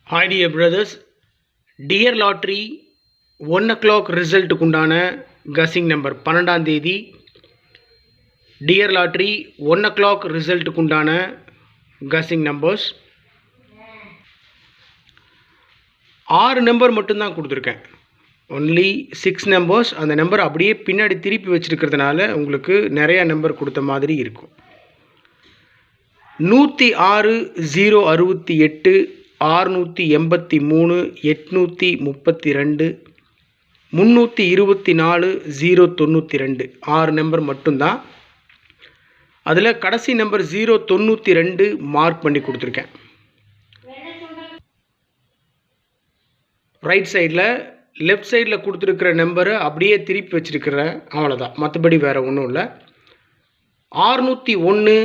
Hi dear brothers, dear lottery 1 o'clock result குண்டான guessing number 12ஆம் தேதி dear lottery 1 o'clock result குண்டான guessing numbers 6 number மட்டும் தான் கொடுத்திருக்கேன். only 6 numbers. அந்த நம்பர் அப்படியே பின்னாடி திருப்பி வச்சிருக்கிறதுனால உங்களுக்கு நிறைய நம்பர் கொடுத்த மாதிரி இருக்கும். 106 068 683 832 324 092 6 நம்பர் மட்டும்தான். அதில் கடைசி நம்பர் 092 மார்க் பண்ணி கொடுத்துருக்கேன். ரைட் சைடில் லெஃப்ட் சைடில் கொடுத்துருக்கிற நம்பரை அப்படியே திருப்பி வச்சுருக்கிறேன், அவ்வளோதான். மற்றபடி வேறு ஒன்றும் இல்லை. 601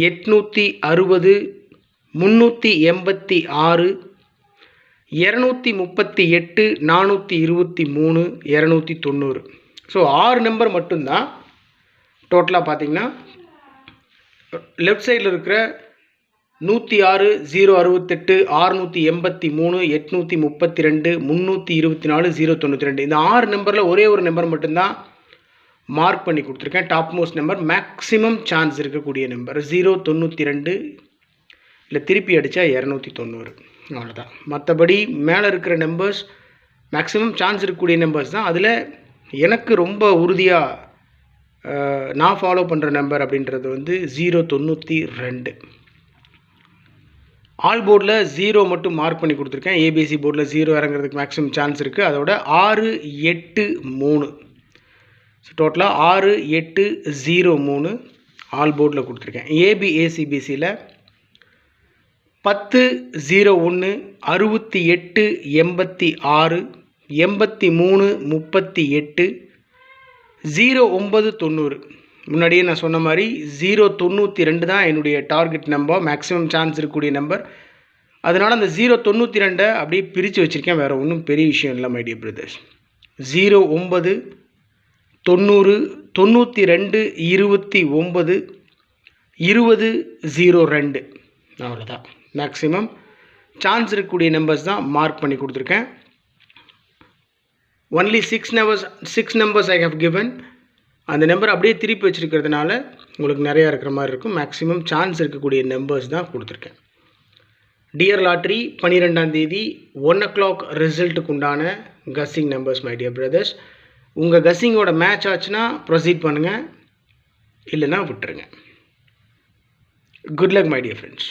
860 386 238 423 290. ஸோ 6 நம்பர் மட்டும்தான். டோட்டலாக பார்த்தீங்கன்னா லெஃப்ட் சைடில் இருக்கிற 106 068 683 832 324 092 இந்த 6 நம்பரில் ஒரே ஒரு நம்பர் மட்டும்தான் மார்க் பண்ணி கொடுத்துருக்கேன். Top most number, maximum chance இருக்கக்கூடிய நம்பர் 092, இல்லை திருப்பி அடித்தா 290, அவ்வளோதான். மற்றபடி மேலே இருக்கிற நம்பர்ஸ் மேக்ஸிமம் சான்ஸ் இருக்கக்கூடிய நம்பர்ஸ் தான். அதில் எனக்கு ரொம்ப உறுதியாக நான் ஃபாலோ பண்ணுற நம்பர் அப்படின்றது வந்து 092. ஆல் போர்டில் 0 மட்டும் மார்க் பண்ணி கொடுத்துருக்கேன். ஏபிசி போர்டில் 0 இறங்குறதுக்கு மேக்ஸிமம் சான்ஸ் இருக்குது. அதோட 6 8 3. ஸோ டோட்டலாக 6 8 0 3 ஆல் போர்டில் கொடுத்துருக்கேன். ஏபிஏசிபிசியில் 10 01 68 86 83 38 09 90. முன்னாடியே நான் சொன்ன மாதிரி 092 தான் என்னுடைய டார்கெட் நம்பர், மேக்ஸிமம் சான்ஸ் இருக்கக்கூடிய நம்பர். அதனால் அந்த 092 அப்படியே பிரித்து வச்சுருக்கேன். வேறு ஒன்றும் பெரிய விஷயம் இல்லை மை டியர் பிரதர்ஸ். 09 90 92 29 20 02, அவ்வளோதான். மேக்ஸிமம் சான்ஸ் இருக்கக்கூடிய நம்பர்ஸ் தான் மார்க் பண்ணி கொடுத்துருக்கேன். Only 6 numbers I have given. அந்த நம்பர் அப்படியே திருப்பி வச்சுருக்கிறதுனால உங்களுக்கு நிறையா இருக்கிற மாதிரி இருக்கும். மேக்ஸிமம் சான்ஸ் இருக்கக்கூடிய நம்பர்ஸ் தான் கொடுத்துருக்கேன். டியர் லாட்ரி 12ஆம் தேதி 1 o'clock ரிசல்ட்டுக்கு உண்டான guessing numbers my dear brothers. உங்கள் கஸ்ஸிங்கோட மேட்ச் ஆச்சுன்னா ப்ரொசீட் பண்ணுங்கள், இல்லைன்னா விட்டுருங்க. Good luck my dear friends.